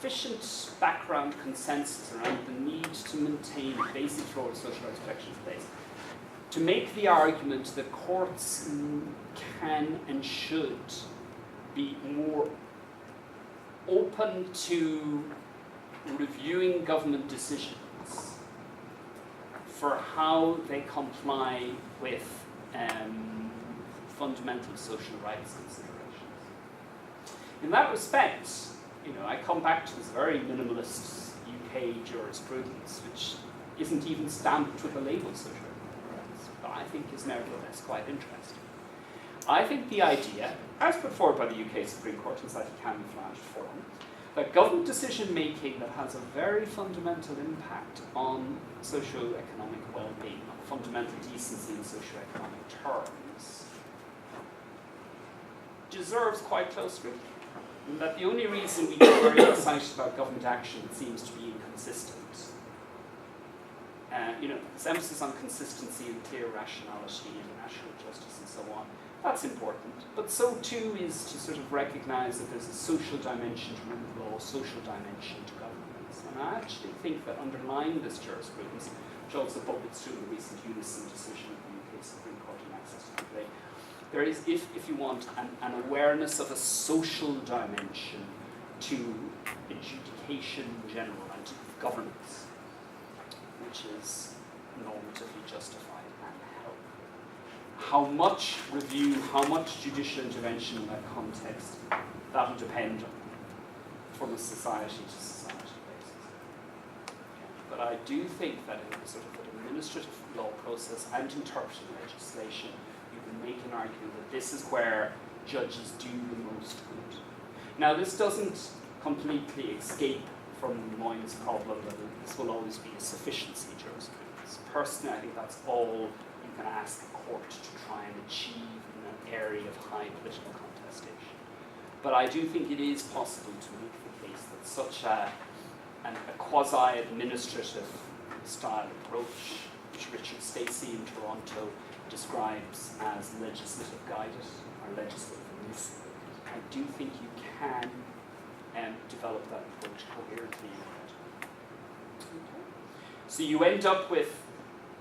sufficient background consensus around the need to maintain a basic floor of social rights protection in place to make the argument that courts can and should be more open to reviewing government decisions for how they comply with fundamental social rights considerations. In that respect, I come back to this very minimalist UK jurisprudence, which isn't even stamped with the label social rights, but I think is nevertheless quite interesting. I think the idea, as put forward by the UK Supreme Court in slightly camouflaged form, that government decision-making that has a very fundamental impact on socio-economic well-being, on fundamental decency in socio-economic terms, deserves quite close scrutiny. And that the only reason we get very excited about government action that seems to be inconsistent, this emphasis on consistency and clear rationality, international justice and so on, that's important, but so too is to sort of recognize that there's a social dimension to rule of law, social dimension to governance. And I actually think that underlying this jurisprudence, which also buckets through the recent unison decision of the UK Supreme Court on access to the debate, there is, if you want, an awareness of a social dimension to adjudication in general and to governance, which is normatively justified and helpful. How much review, how much judicial intervention in that context, that will depend from a society to society basis. But I do think that in sort of an administrative law process and interpreting legislation, you can make an argument that this is where judges do the most good. Now, this doesn't completely escape from Moyne's problem that this will always be a sufficiency jurisprudence. Personally, I think that's all you can ask a court to try and achieve in an area of high political contestation. But I do think it is possible to make the case that such a quasi-administrative style approach, which Richard Stacey in Toronto describes as legislative guided or legislative initiative, I do think you can develop that approach coherently. Okay. So you end up with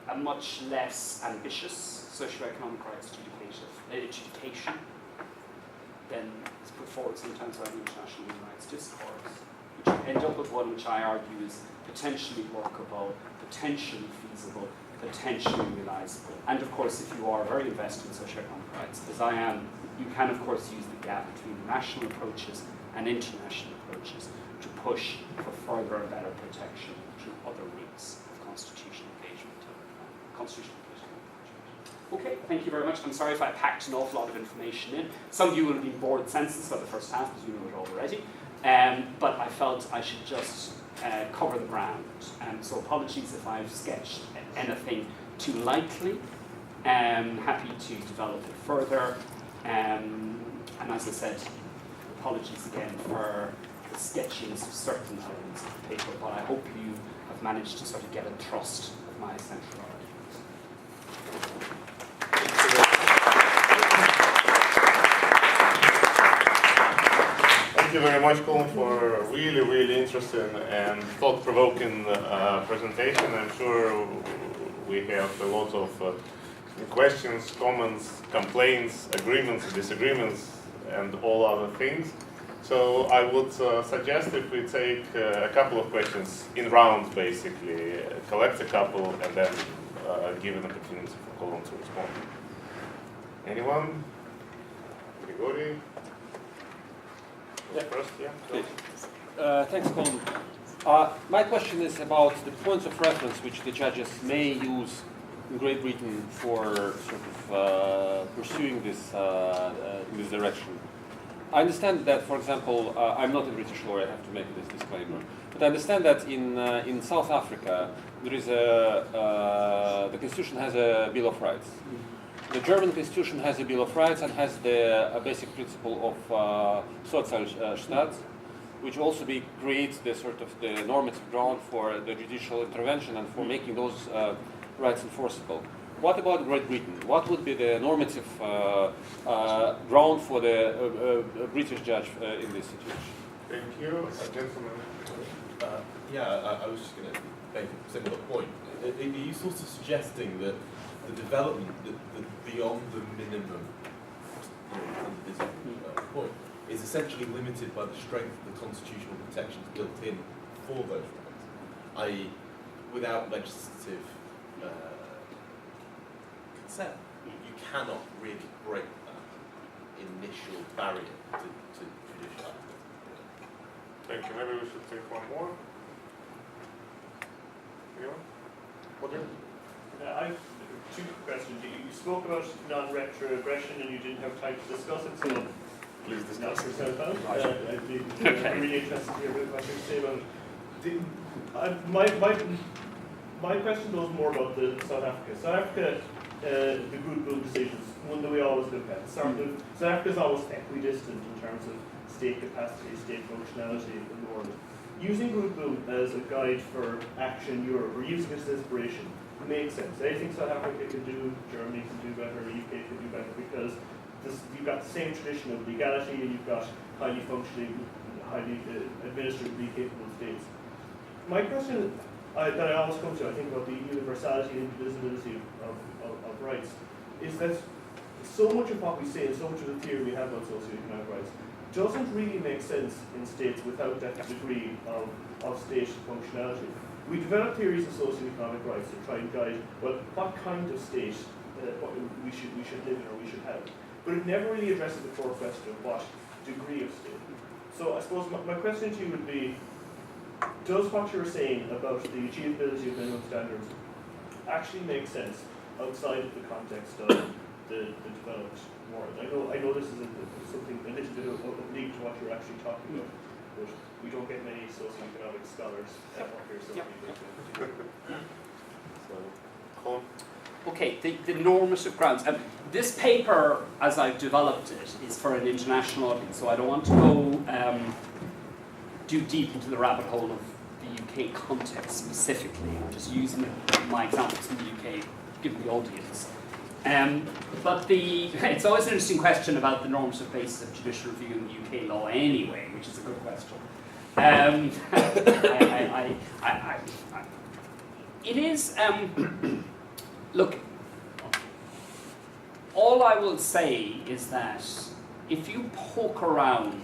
a much less ambitious socioeconomic rights adjudication than is put forward sometimes by the international human rights discourse, which you end up with one which I argue is potentially workable, potentially feasible, potentially realizable. And of course, if you are very invested in socioeconomic rights, as I am, you can of course use the gap between national approaches and international approaches to push for further and better protection through other routes of constitutional engagement, constitutional political engagement. Okay, thank you very much. I'm sorry if I packed an awful lot of information in. Some of you will have been bored senseless by the first half because you know it already. But I felt I should just cover the ground. So apologies if I've sketched anything too lightly. Happy to develop it further. And as I said, apologies again for the sketchiness of certain elements of the paper, but I hope you have managed to sort of get a thrust of my central arguments. Thank you very much, Colm, for a really, really interesting and thought-provoking presentation. I'm sure we have a lot of questions, comments, complaints, agreements, disagreements, and all other things. So I would suggest if we take a couple of questions in round, basically, collect a couple, and then give an opportunity for Colm to respond. Anyone? Grigori? Yeah. First, yeah. Okay. Thanks, Colm. My question is about the points of reference which the judges may use in Great Britain for sort of pursuing this in this direction. I understand that, for example, I'm not a British lawyer, I have to make this disclaimer, but I understand that in South Africa there is the constitution has a Bill of Rights. The German constitution has a Bill of Rights and has a basic principle of Sozialstaat, which also creates the sort of the normative ground for the judicial intervention and for making those rights enforceable. What about Great Britain? What would be the normative ground for the British judge in this situation? Thank you, gentlemen. I was just going to make a similar point. Are you sort of suggesting that the development, the beyond the minimum under this point, is essentially limited by the strength of the constitutional protections built in for those rights, i.e., without legislative consent, you cannot really break that initial barrier to judicial activity. Thank you. Maybe we should take one more. Anyone? Okay. I have two questions. You spoke about non-retroaggression and you didn't have time to discuss it, so Please knock discuss. yourself out. I'd be Okay. really interested to hear what you say about it. My question goes more about the South Africa. South Africa, the good bill decisions, one that we always look at. South Africa is always equidistant in terms of state capacity, state functionality in the world. Using Good Bill as a guide for action Europe, or using it as inspiration, makes sense. Anything South Africa can do, Germany can do better, UK can do better, because you've got the same tradition of legality and you've got highly functioning, highly administratively capable states. My question that I always come to, I think about the universality and indivisibility of rights, is that so much of what we say and so much of the theory we have about socioeconomic rights doesn't really make sense in states without that degree of state functionality. We develop theories of socioeconomic rights to try and guide, well, what kind of state we should live in or we should have. But it never really addresses the core question of what degree of state. So I suppose my question to you would be, does what you're saying about the achievability of minimum standards actually make sense outside of the context of the developed world? I know this is something a little bit oblique to what you're actually talking about, but we don't get many socioeconomic scholars up here, so Colm? Okay, the normative grounds. This paper, as I've developed it, is for an international audience, so I don't want to go too deep into the rabbit hole of the UK context specifically. I'm just using my examples from the UK, given the audience. But it's always an interesting question about the normative basis of judicial review in the UK law anyway, which is a good question. It is, look, all I will say is that if you poke around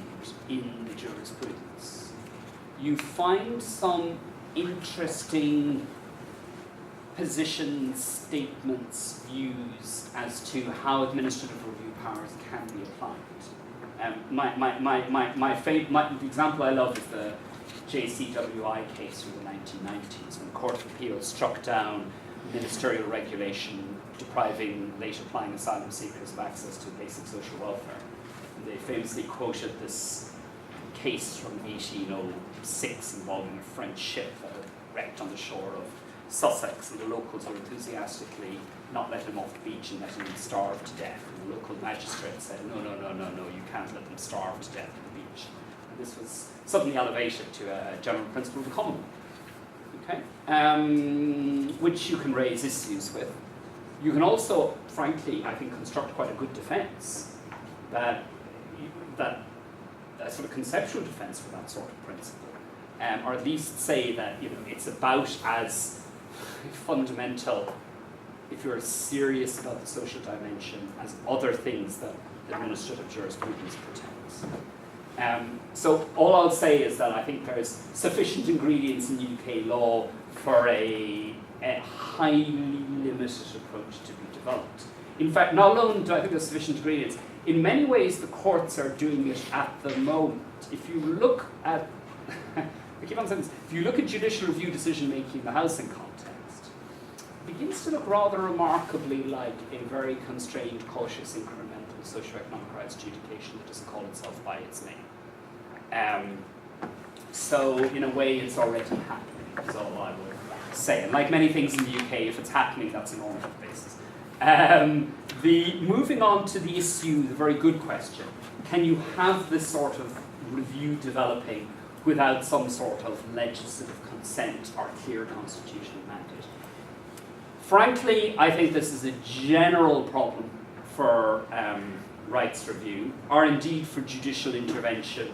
in the jurisprudence, you find some interesting positions, statements, views as to how administrative review powers can be applied. The example I love is the JCWI case from the 1990s, when the Court of Appeal struck down ministerial regulation depriving late applying asylum seekers of access to basic social welfare. And they famously quoted this case from 1806 involving a French ship that had wrecked on the shore of Sussex, and the locals were enthusiastically not let him off the beach and let him starve to death. And the local magistrate said, no, you can't let them starve to death on the beach. And this was suddenly elevated to a general principle of the common law, okay? Which you can raise issues with. You can also, frankly, I think, construct quite a good defense, that a sort of conceptual defense for that sort of principle, or at least say that it's about as fundamental, if you're serious about the social dimension, as other things that administrative jurisprudence protects. So all I'll say is that I think there's sufficient ingredients in UK law for a highly limited approach to be developed. In fact, not alone do I think there's sufficient ingredients, in many ways the courts are doing it at the moment. If you look at, I keep on saying this, if you look at judicial review decision making in the housing context, it begins to look rather remarkably like a very constrained, cautious, incremental socioeconomic rights adjudication that doesn't call itself by its name. So in a way it's already happening, is all I would say. And like many things in the UK, if it's happening, that's a normative basis. Moving on to the issue, the very good question, can you have this sort of review developing without some sort of legislative consent or clear constitutional mandate? Frankly, I think this is a general problem for rights review, or indeed for judicial intervention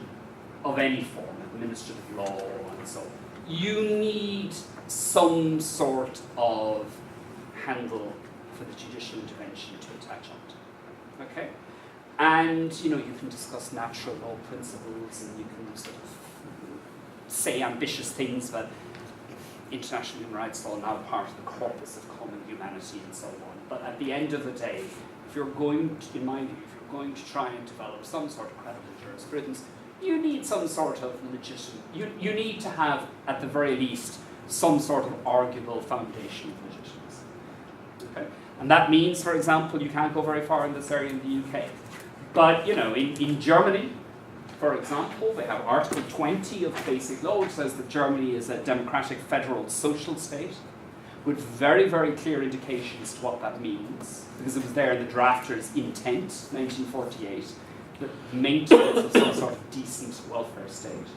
of any form, administrative law and so on, you need some sort of handle for the judicial intervention to attach on to. Okay? And you can discuss natural law principles, and you can sort of say ambitious things about international human rights law, now part of the corpus of common humanity and so on. But at the end of the day, if you're going to, in my view, if you're going to try and develop some sort of credible jurisprudence, you need some sort of legitimate, you need to have, at the very least, some sort of arguable foundation of legitimacy. Okay? And that means, for example, you can't go very far in this area in the UK. But, in Germany, for example, they have Article 20 of the Basic Law, which says that Germany is a democratic federal social state, with very, very clear indications to what that means, because it was there in the drafter's intent, 1948, the maintenance of some sort of decent welfare state.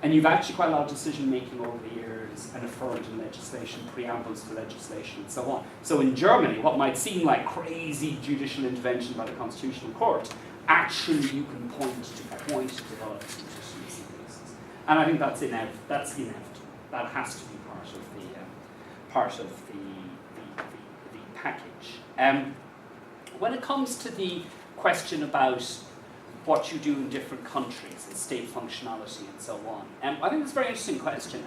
And you've actually quite a lot of decision making over the years and affirmed in legislation, preambles for legislation, and so on. So in Germany, what might seem like crazy judicial intervention by the Constitutional Court, actually you can point to developed legitimacy basis. And I think that's inevitable. That has to be part of the package. When it comes to the question about what you do in different countries and state functionality and so on, I think it's a very interesting question.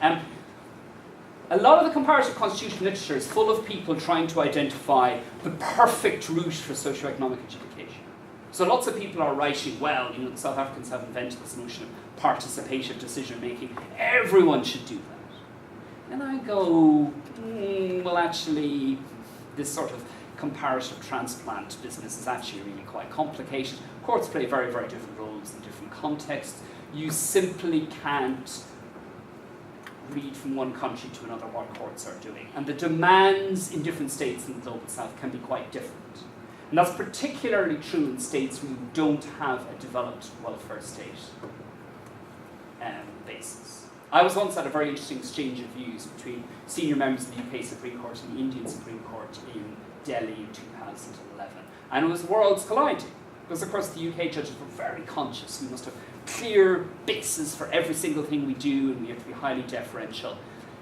A lot of the comparative constitutional literature is full of people trying to identify the perfect route for socioeconomic education. So lots of people are writing, well, the South Africans have invented this notion of participative decision making. Everyone should do that. And I go, well, actually, this sort of comparative transplant business is actually really quite complicated. Courts play very, very different roles in different contexts. You simply can't read from one country to another what courts are doing. And the demands in different states in the Global South can be quite different. And that's particularly true in states where you don't have a developed welfare state basis. I was once at a very interesting exchange of views between senior members of the UK Supreme Court and the Indian Supreme Court in Delhi in 2011. And it was worlds colliding. Because of course the UK judges were very conscious. We must have clear bases for every single thing we do, and we have to be highly deferential.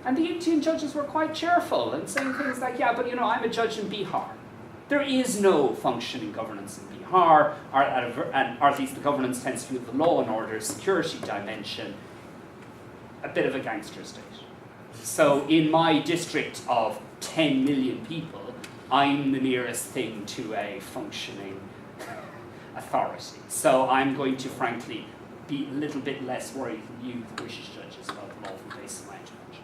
And the Indian judges were quite cheerful and saying things like, yeah, but I'm a judge in Bihar. There is no functioning governance in Bihar, or at least the governance tends to be of the law and order, security dimension, a bit of a gangster state. So in my district of 10 million people, I'm the nearest thing to a functioning authority. So I'm going to, frankly, be a little bit less worried than you, the British judges, about the lawful basis of my intervention.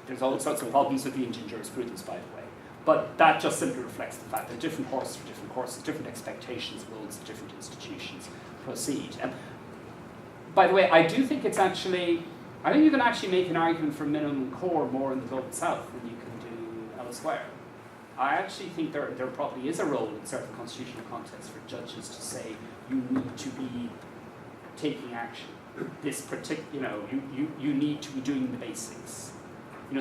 There's all sorts of problems with the Indian jurisprudence, by the way. But that just simply reflects the fact that different horses for different courses, different expectations, goals of different institutions proceed. And by the way, I do think it's actually, I think you can actually make an argument for minimum core more in the Global South than you can do elsewhere. I actually think there probably is a role in certain constitutional contexts for judges to say you need to be taking action. This particular, you need to be doing the basics.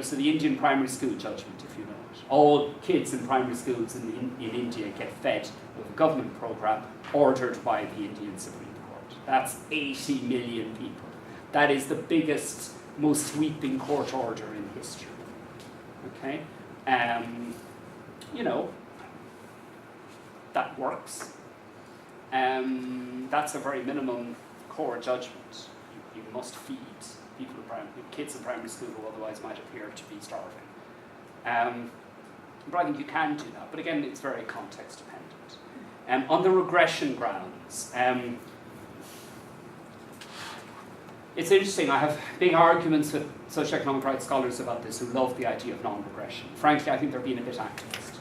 So the Indian primary school judgment, if you know it. All kids in primary schools in India get fed with a government program ordered by the Indian Supreme Court. That's 80 million people. That is the biggest, most sweeping court order in history. Okay? That works. That's a very minimum core judgment. You must feed people kids in primary school who otherwise might appear to be starving. But I think you can do that. But again, it's very context dependent. On the regression grounds, it's interesting. I have big arguments with socioeconomic rights scholars about this who love the idea of non-regression. Frankly, I think they're being a bit activist.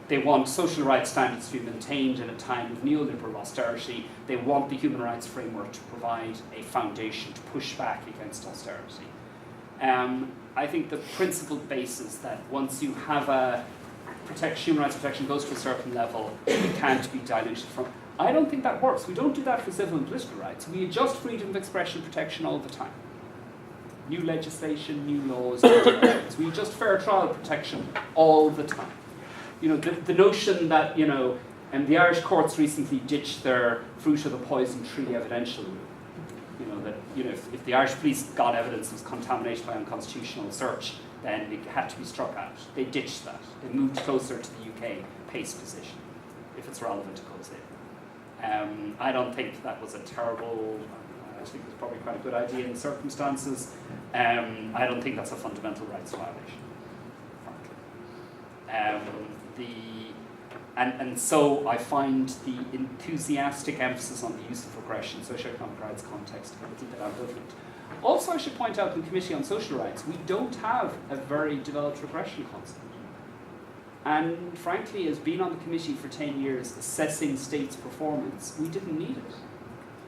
They want social rights standards to be maintained in a time of neoliberal austerity. They want the human rights framework to provide a foundation to push back against austerity. I think the principled basis that once you have human rights protection goes to a certain level, it can't be diluted from. I don't think that works. We don't do that for civil and political rights. We adjust freedom of expression protection all the time. New legislation, new laws, new developments. We adjust fair trial protection all the time. The notion that, and the Irish courts recently ditched their fruit of the poison tree evidential rule. you know, if the Irish police got evidence was contaminated by unconstitutional search, then it had to be struck out. They ditched that. They moved closer to the UK PACE position, if it's relevant to goes in. I don't think that was a terrible, I think it was probably quite a good idea in circumstances. I don't think that's a fundamental rights violation, frankly. And so I find the enthusiastic emphasis on the use of regression, socioeconomic rights context, a little bit ambivalent. Also, I should point out in the Committee on Social Rights, we don't have a very developed regression concept. And frankly, as being on the committee for 10 years, assessing states' performance, we didn't need it.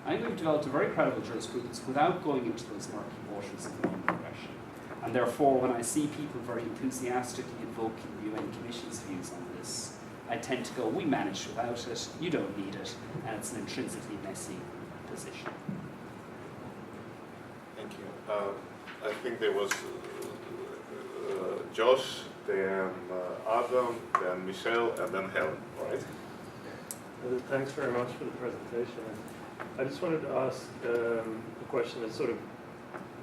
I think we've developed a very credible jurisprudence without going into those murky waters of non-regression. And therefore, when I see people very enthusiastically invoking the UN Commission's views on this, I tend to go, we managed without it, you don't need it, and it's an intrinsically messy position. Thank you. I think there was Josh, then Adam, then Michelle, and then Helen, right? Thanks very much for the presentation. I just wanted to ask a question that sort of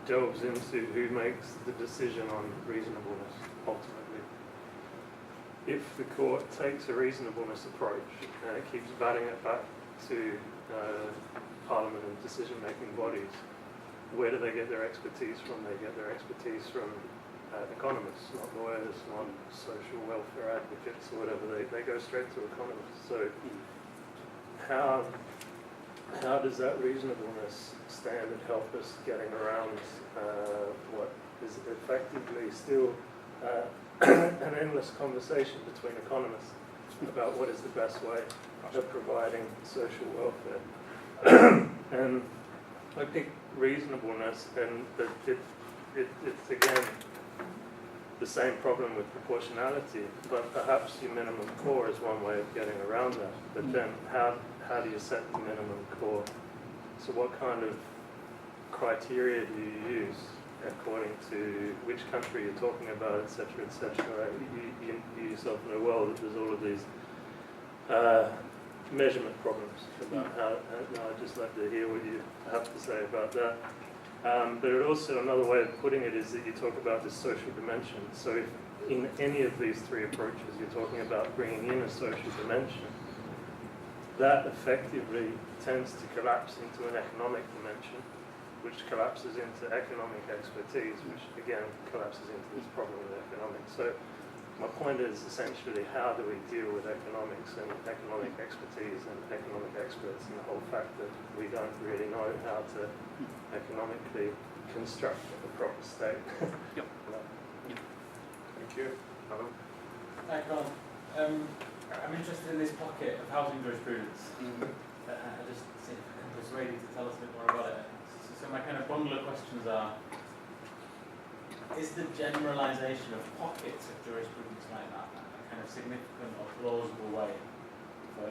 delves into who makes the decision on reasonableness ultimately. If the court takes a reasonableness approach and it keeps batting it back to Parliament and decision-making bodies, where do they get their expertise from? They get their expertise from economists, not lawyers, not social welfare advocates or whatever. They go straight to economists. So how does that reasonableness standard help us getting around what is effectively still an endless conversation between economists about what is the best way of providing social welfare? And I pick reasonableness, and it's again the same problem with proportionality, but perhaps your minimum core is one way of getting around that. But then how do you set the minimum core? So what kind of criteria do you use according to which country you're talking about, etc., etc.? You yourself know well that there's all of these measurement problems about how. I'd just like to hear what you have to say about that. But also another way of putting it is that you talk about this social dimension. So if in any of these three approaches you're talking about bringing in a social dimension, that effectively tends to collapse into an economic dimension, which collapses into economic expertise, which again collapses into this problem with economics. So my point is essentially, how do we deal with economics and economic expertise and economic experts, and the whole fact that we don't really know how to economically construct a proper state? Yep. Thank you. Adam? Hi, Colm. I'm interested in this pocket of housing jurisprudence. I just see if I can persuade you to tell us a bit more about it. So my kind of bundle of questions are, is the generalisation of pockets of jurisprudence like that a kind of significant or plausible way for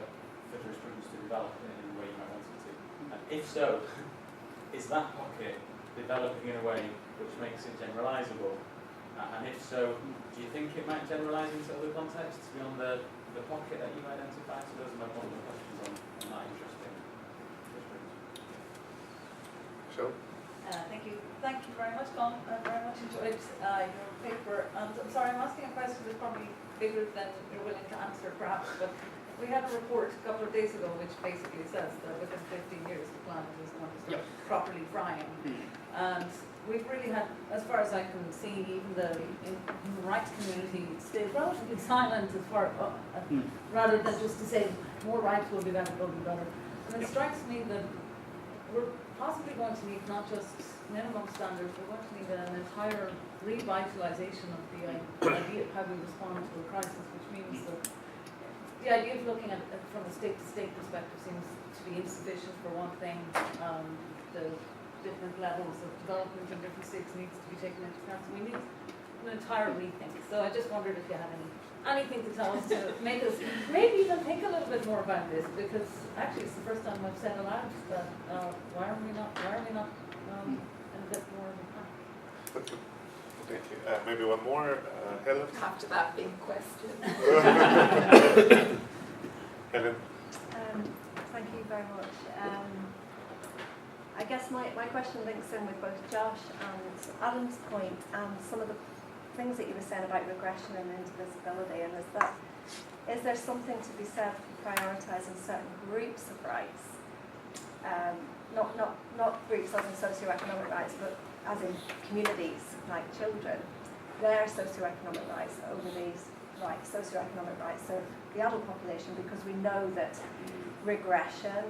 jurisprudence to develop in the way you might want it to? And if so, is that pocket developing in a way which makes it generalisable? And if so, do you think it might generalise into other contexts beyond the pocket that you've identified? So those are my bundle of questions on that interesting jurisprudence. Michelle? Thank you. Thank you very much, Colm. I very much enjoyed your paper. And I'm sorry, I'm asking a question that's probably bigger than you're willing to answer, perhaps. But we had a report a couple of days ago which basically says that within 15 years the planet is going to start properly frying. And we've really had, as far as I can see, even the human rights community stayed relatively silent as far rather than just to say more rights will be better, will be better. And it strikes me that we're possibly going to need not just minimum standards, we're going to need an entire revitalization of the idea of how we respond to a crisis, which means that the idea of looking at it from a state-to-state perspective seems to be insufficient for one thing. The different levels of development in different states needs to be taken into account. So we need an entire rethink. So I just wondered if you had anything to tell us to make us maybe even think a little bit more about this, because actually it's the first time I've said aloud that why are we not in a bit more of a pack? Thank you. Maybe one more, Helen? After that big question. Helen? Thank you very much. I guess my question links in with both Josh and Adam's point and some of the things that you were saying about regression and indivisibility, and is there something to be said for prioritising certain groups of rights? Not groups as in socioeconomic rights, but as in communities like children, their socioeconomic rights over these rights, socioeconomic rights of the adult population, because we know that regression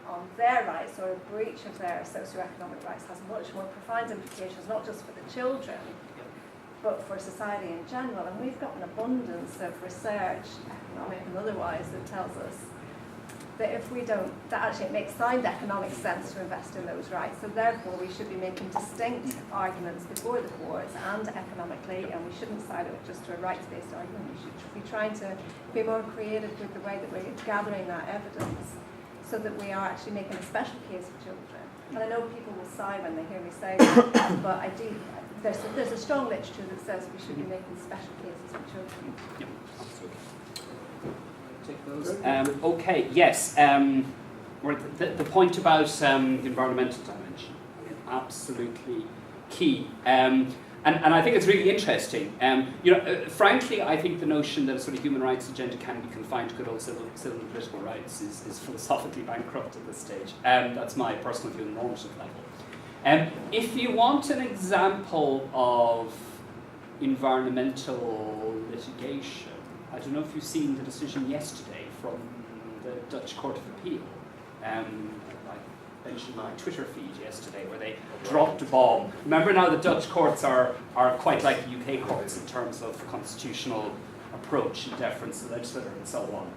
on their rights or a breach of their socioeconomic rights has much more profound implications, not just for the children, but for society in general. And we've got an abundance of research, economic and otherwise, that tells us that if we don't, that actually it makes sound economic sense to invest in those rights. So therefore we should be making distinct arguments before the courts and economically, and we shouldn't side it just to a rights-based argument. We should be trying to be more creative with the way that we're gathering that evidence, so that we are actually making a special case for children. And I know people will sigh when they hear me say that, but I do. There's a strong literature that says we should be making special cases for children. Yep, absolutely. Take those. Okay, yes. The point about the environmental dimension, absolutely key. And I think it's really interesting. Frankly, I think the notion that a sort of human rights agenda can be confined to good old civil and political rights is philosophically bankrupt at this stage. That's my personal view on the normative level. If you want an example of environmental litigation, I don't know if you've seen the decision yesterday from the Dutch Court of Appeal. I mentioned my Twitter feed yesterday where they dropped a bomb. Remember now the Dutch courts are quite like the UK courts in terms of constitutional approach and deference to the legislator and so on.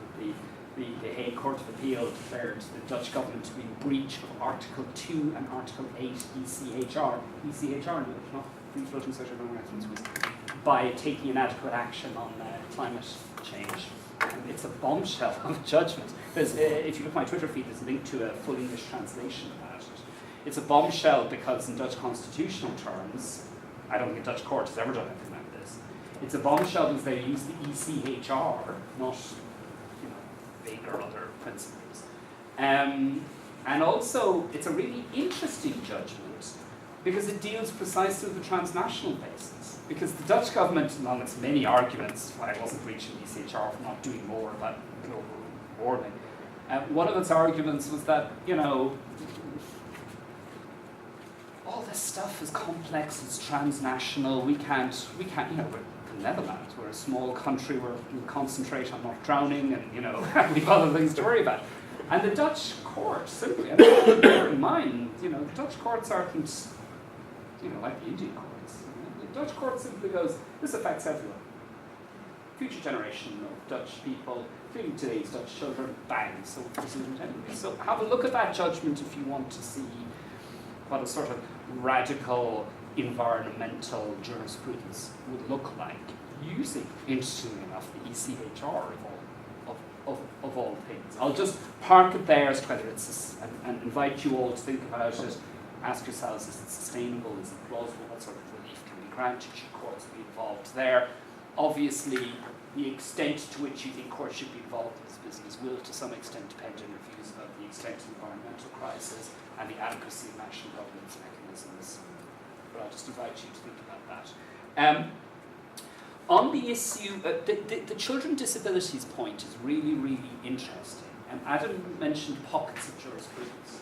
The Hague Court of Appeal declared the Dutch government to be in breach of Article 2 and Article 8 ECHR, not Free Floating Social Reference, by taking inadequate action on climate change. It's a bombshell of a judgment. If you look at my Twitter feed, there's a link to a full English translation about it. It's a bombshell because in Dutch constitutional terms, I don't think a Dutch court has ever done anything like this. It's a bombshell because they use the ECHR, not vague or other principles. And also, it's a really interesting judgment because it deals precisely with the transnational basis. Because the Dutch government, among its many arguments, why it wasn't breaching the ECHR for not doing more about global warming, one of its arguments was that, all this stuff is complex, it's transnational, we can't, we're the Netherlands, we're a small country, we concentrate on not drowning, and, we've other things to worry about. And the Dutch court simply, and bear in mind, the Dutch courts aren't, like the Indian courts. The Dutch court simply goes, this affects everyone. Future generation of Dutch people, including today's Dutch children, bang, so this isn't anyway. So have a look at that judgment if you want to see what a sort of radical environmental jurisprudence would look like, using, interestingly enough, the ECHR of all things. I'll just park it there as to whether it's, and invite you all to think about it. Ask yourselves, is it sustainable, is it plausible, what sort of relief can be granted, should courts be involved there? Obviously, the extent to which you think courts should be involved in this business will to some extent depend on your views about the extent of the environmental crisis and the adequacy of national governance mechanisms. But I'll just invite you to think about that. On the issue, the children disabilities point is really, really interesting. And Adam mentioned pockets of jurisprudence.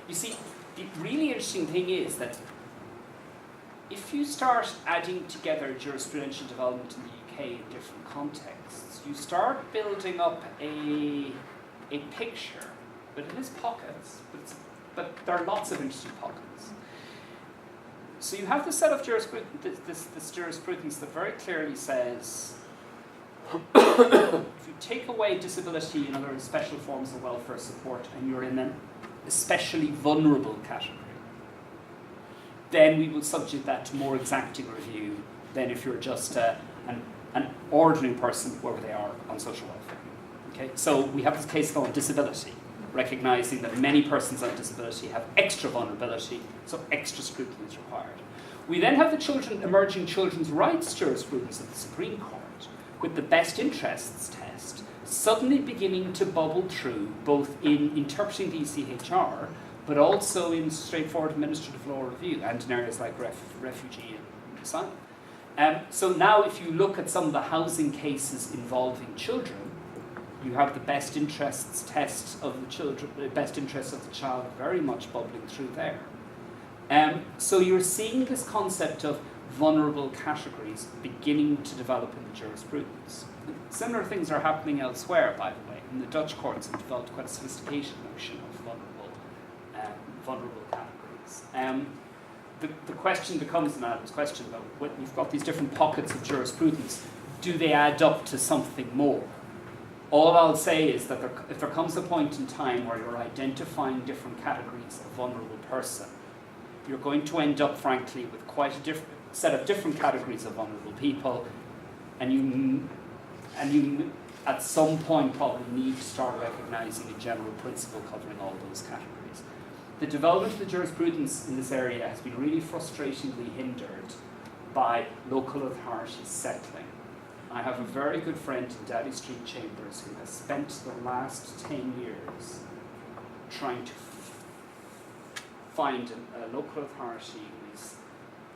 You see, the really interesting thing is that if you start adding together jurisprudential development in the UK in different contexts, you start building up a picture, but it is pockets, but there are lots of interesting pockets. So you have this set of this jurisprudence that very clearly says, if you take away disability and other special forms of welfare support and you're in an especially vulnerable category, then we will subject that to more exacting review than if you're just an ordinary person, wherever they are, on social welfare. Okay? So we have this case called disability, recognizing that many persons on disability have extra vulnerability, so extra scrutiny is required. We then have the emerging children's rights jurisprudence of the Supreme Court, with the best interests test, suddenly beginning to bubble through, both in interpreting the ECHR, but also in straightforward administrative law review and in areas like refugee and asylum. So now if you look at some of the housing cases involving children, you have the best interests test of the children, the best interests of the child very much bubbling through there. So you're seeing this concept of vulnerable categories beginning to develop in the jurisprudence. Similar things are happening elsewhere, by the way. In the Dutch courts have developed quite a sophisticated notion of vulnerable categories. The question becomes, and Adam's question about when you've got these different pockets of jurisprudence, do they add up to something more? All I'll say is that if there comes a point in time where you're identifying different categories of vulnerable person, you're going to end up, frankly, with quite a different set of different categories of vulnerable people, and you at some point probably need to start recognizing a general principle covering all those categories. The development of the jurisprudence in this area has been really frustratingly hindered by local authorities settling. I have a very good friend in Daddy Street Chambers who has spent the last 10 years trying to find a local authority who is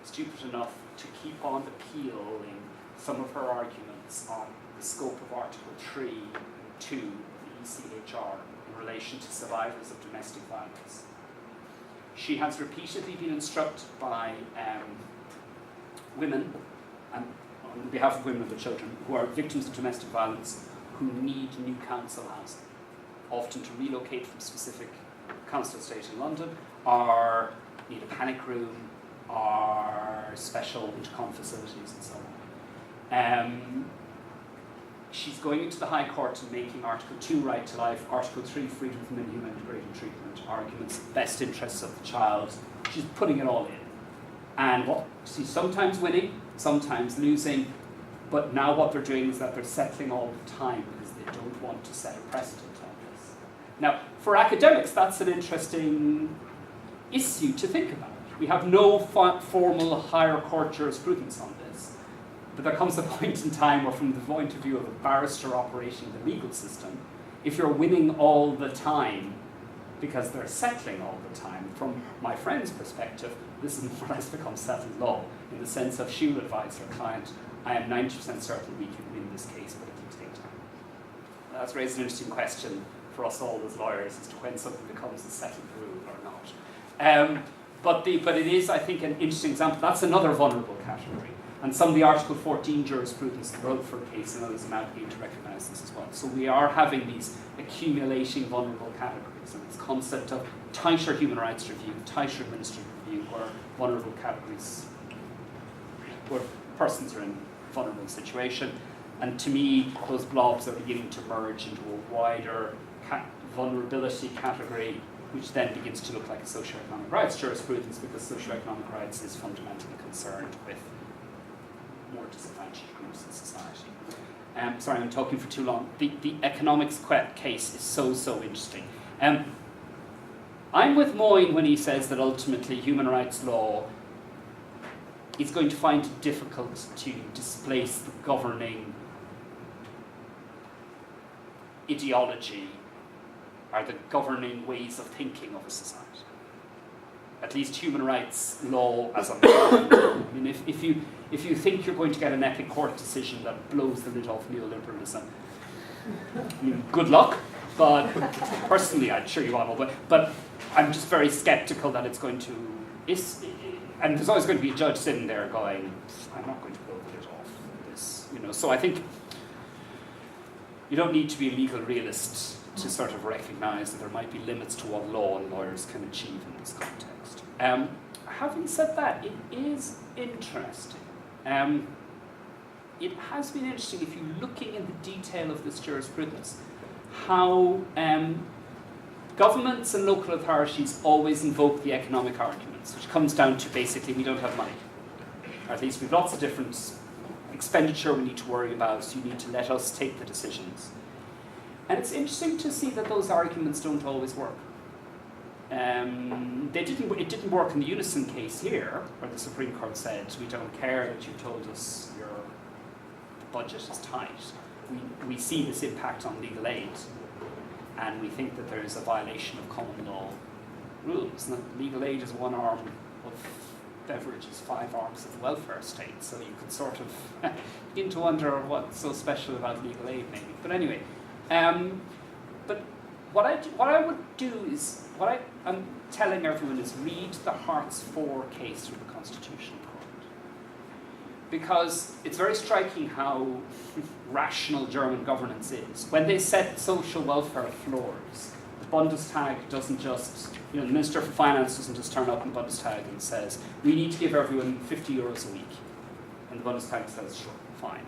stupid enough to keep on appealing some of her arguments on the scope of Article 3 and 2 of the ECHR in relation to survivors of domestic violence. She has repeatedly been instructed by women, and on behalf of women and their children, who are victims of domestic violence, who need new council housing, often to relocate from specific council estate in London, or need a panic room, or special intercom facilities and so on. She's going into the High Court and making Article 2 right to life, Article 3 freedom from inhuman and degrading treatment, arguments, best interests of the child. She's putting it all in. And she's sometimes winning, sometimes losing, but now what they're doing is that they're settling all the time because they don't want to set a precedent on this. Now, for academics, that's an interesting issue to think about. We have no formal higher court jurisprudence on this. But there comes a point in time where, from the point of view of a barrister operating the legal system, if you're winning all the time because they're settling all the time, from my friend's perspective, this is more or less becomes settled law, in the sense of she will advise her client, I am 90% certain we can win this case, but it will take time. That's raised an interesting question for us all as lawyers as to when something becomes a settled rule or not. But it is, I think, an interesting example. That's another vulnerable category. And some of the Article 14 jurisprudence, the Rutherford case, and others are now beginning to recognise this as well. So we are having these accumulating vulnerable categories, and this concept of tighter human rights review, tighter administrative review, where vulnerable categories, where persons are in a vulnerable situation. And to me, those blobs are beginning to merge into a wider vulnerability category, which then begins to look like a socioeconomic rights jurisprudence, because socioeconomic rights is fundamentally concerned with more disadvantaged groups in society. Sorry, I'm talking for too long. The economics case is so interesting. I'm with Moyne when he says that ultimately human rights law is going to find it difficult to displace the governing ideology or the governing ways of thinking of a society. At least human rights law as a whole. I mean, if you think you're going to get an epic court decision that blows the lid off neoliberalism, I mean, good luck. But personally, I'd cheer you on. But I'm just very skeptical that it's going to. And there's always going to be a judge sitting there going, "I'm not going to blow the lid off this," you know. So I think you don't need to be a legal realist to sort of recognise that there might be limits to what law and lawyers can achieve in this context. Having said that, it is interesting. It has been interesting, if you're looking in the detail of this jurisprudence, how governments and local authorities always invoke the economic arguments, which comes down to basically we don't have money. Or at least we've lots of different expenditure we need to worry about, so you need to let us take the decisions. And it's interesting to see that those arguments don't always work. It didn't work in the Unison case here, where the Supreme Court said, we don't care that you told us the budget is tight. We see this impact on legal aid, and we think that there is a violation of common law rules. Now, legal aid is one arm of beverage, is 5 arms of the welfare state, so you could sort of begin to wonder what's so special about legal aid, maybe. But anyway, but what I would do is, I'm telling everyone is read the Hartz 4 case through the Constitutional Court. Because it's very striking how rational German governance is. When they set social welfare floors, the Bundestag doesn't just, the Minister for Finance doesn't just turn up in Bundestag and says, we need to give everyone 50 euros a week. And the Bundestag says, sure, fine.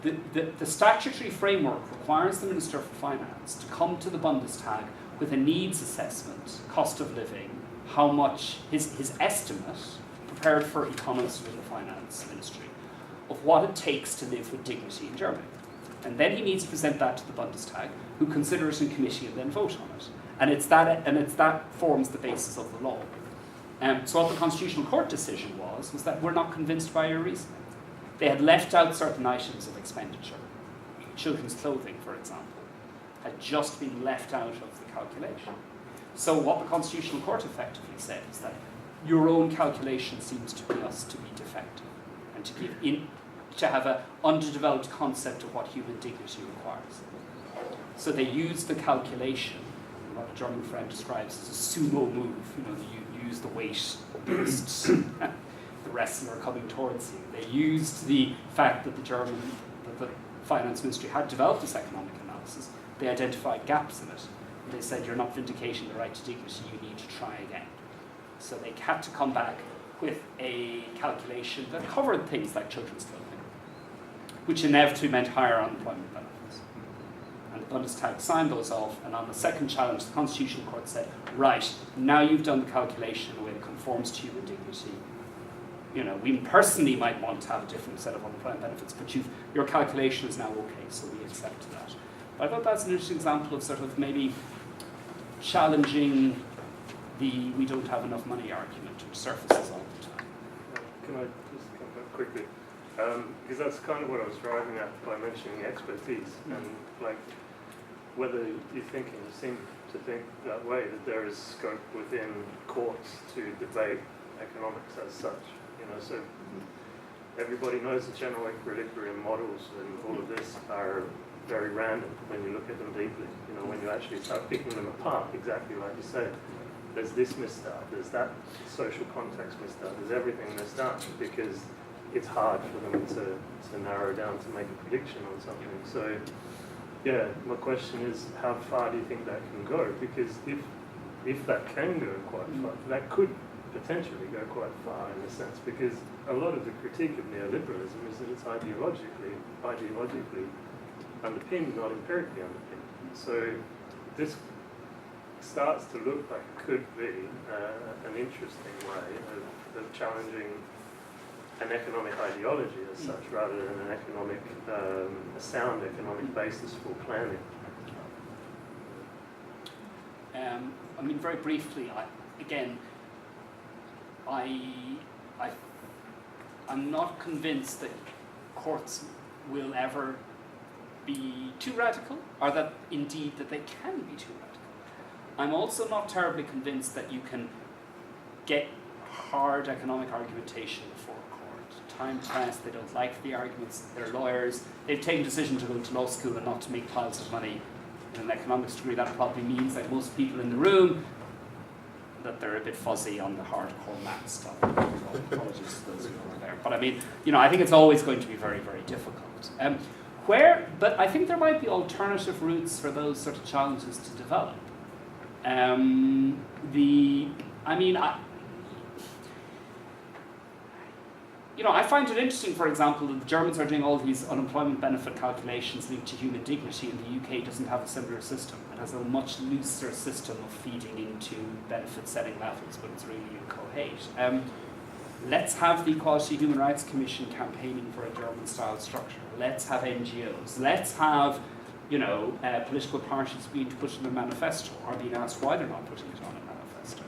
The statutory framework requires the Minister for Finance to come to the Bundestag with a needs assessment, cost of living, how much, his estimate, prepared for economists within the finance ministry, of what it takes to live with dignity in Germany. And then he needs to present that to the Bundestag, who consider it in committee and then vote on it. And it's that forms the basis of the law. So what the Constitutional Court decision was that we're not convinced by your reasoning. They had left out certain items of expenditure. Children's clothing, for example, had just been left out of the calculation. So what the Constitutional Court effectively said is that your own calculation seems to be defective, and to have an underdeveloped concept of what human dignity requires. So they used the calculation, what a German friend describes as a sumo move. You use the weight against the wrestler coming towards you. They used the fact that the finance ministry had developed this economic analysis. They identified gaps in it. They said, you're not vindicating the right to dignity, you need to try again. So they had to come back with a calculation that covered things like children's clothing, which inevitably meant higher unemployment benefits. And the Bundestag signed those off, and on the second challenge, the Constitutional Court said, right, now you've done the calculation in a way that conforms to human dignity. We personally might want to have a different set of unemployment benefits, but your calculation is now okay, so we accept that. But I thought that's an interesting example of sort of maybe challenging the we don't have enough money argument, which surfaces all the time. Can I just come back quickly? Because that's kind of what I was driving at by mentioning expertise, and like whether you seem to think that way, that there is scope within courts to debate economics as such. So everybody knows the general equilibrium models and all of this are very random when you look at them deeply. When you actually start picking them apart, exactly like you said, there's this missed out, there's that social context missed out, there's everything missed out because it's hard for them to narrow down to make a prediction on something. So, yeah, my question is, how far do you think that can go? Because if that can go quite far, that could potentially go quite far in a sense, because a lot of the critique of neoliberalism is that it's ideologically underpinned, not empirically underpinned. So this starts to look like it could be an interesting way of challenging an economic ideology as such, rather than an economic, a sound economic basis for planning. Very briefly, I'm not convinced that courts will ever be too radical, or that indeed that they can be too radical. I'm also not terribly convinced that you can get hard economic argumentation before a court. Time passed, they don't like the arguments, they're lawyers, they've taken a decision to go to law school and not to make piles of money in an economics degree. That probably means that most people in the room, that they're a bit fuzzy on the hardcore math stuff. Apologies to those who are there. But I think it's always going to be very, very difficult. But I think there might be alternative routes for those sort of challenges to develop. I find it interesting, for example, that the Germans are doing all these unemployment benefit calculations linked to human dignity, and the UK doesn't have a similar system. It has a much looser system of feeding into benefit setting levels, but it's really incoherent. Let's have the Equality Human Rights Commission campaigning for a German-style structure. Let's have NGOs. Let's have, political parties being to put it in a manifesto, or being asked why they're not putting it on a manifesto.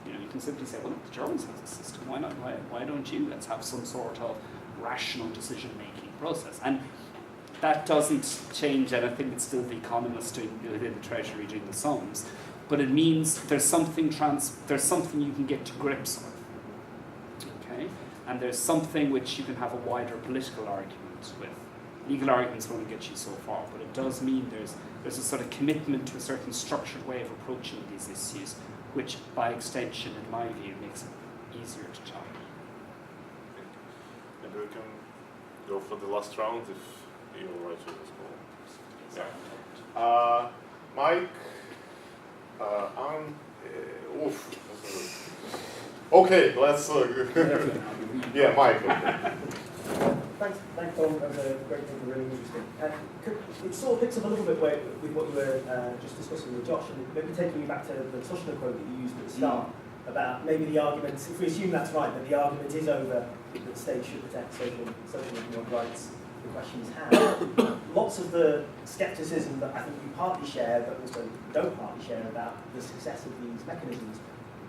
You can simply say, well, the Germans have a system. Why not? Why don't you? Let's have some sort of rational decision-making process. And that doesn't change anything. It's still the economists within the Treasury doing the sums. but it means there's something you can get to grips with. Okay? And there's something which you can have a wider political argument with. Legal arguments won't get you so far, but it does mean there's a sort of commitment to a certain structured way of approaching these issues, which by extension, in my view, makes it easier to tackle. Maybe we can go for the last round if you're all right with this call. Yeah. Mike, okay, let's. Yeah, Mike. Okay. Thanks, Tom. That was a great thing, really interesting. It sort of picks up a little bit with what you were just discussing with Josh, and maybe taking you back to the Tushner quote that you used at the start about maybe the argument, if we assume that's right, that the argument is over that states should protect social and economic rights, the question is how. Lots of the scepticism that I think you partly share, but also don't partly share about the success of these mechanisms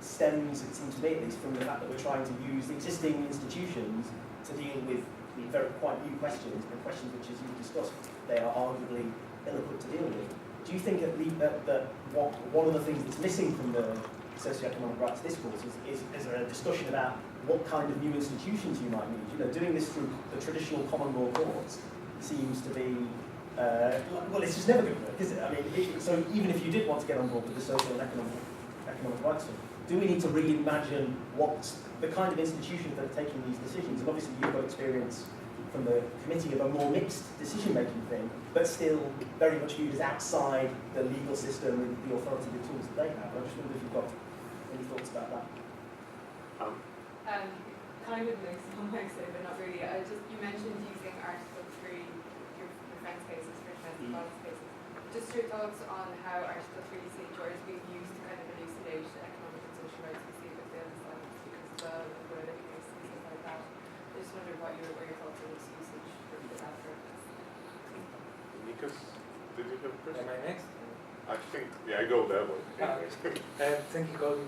stems, it seems to me at least, from the fact that we're trying to use the existing institutions to deal with the very quite new questions, and questions which, as you've discussed, they are arguably ill-equipped to deal with. Do you think that one of the things that's missing from the socioeconomic rights discourse is there a discussion about what kind of new institutions you might need? You know, doing this through the traditional common law courts seems to be, well, it's just never going to work, is it? I mean, so even if you did want to get on board with the social and economic rights thing, do we need to reimagine what the kind of institutions that are taking these decisions? And obviously you've got experience from the committee of a more mixed decision-making thing, but still very much viewed as outside the legal system and the authoritative tools that they have. I just wonder if you've got any thoughts about that. Kind of mixed on my side, but not really. You mentioned using Article 3, your defence cases for domestic violence cases. Just your thoughts on how Article 3 CHR is being used to kind of elucidate economic and social rights we see with the violence because of the Gwynedd case and stuff like that. I just wondered what your thoughts on its usage for that purpose. Nikos, did you have a question? Am I next? I think, yeah, I go that way. Thank you, Colm.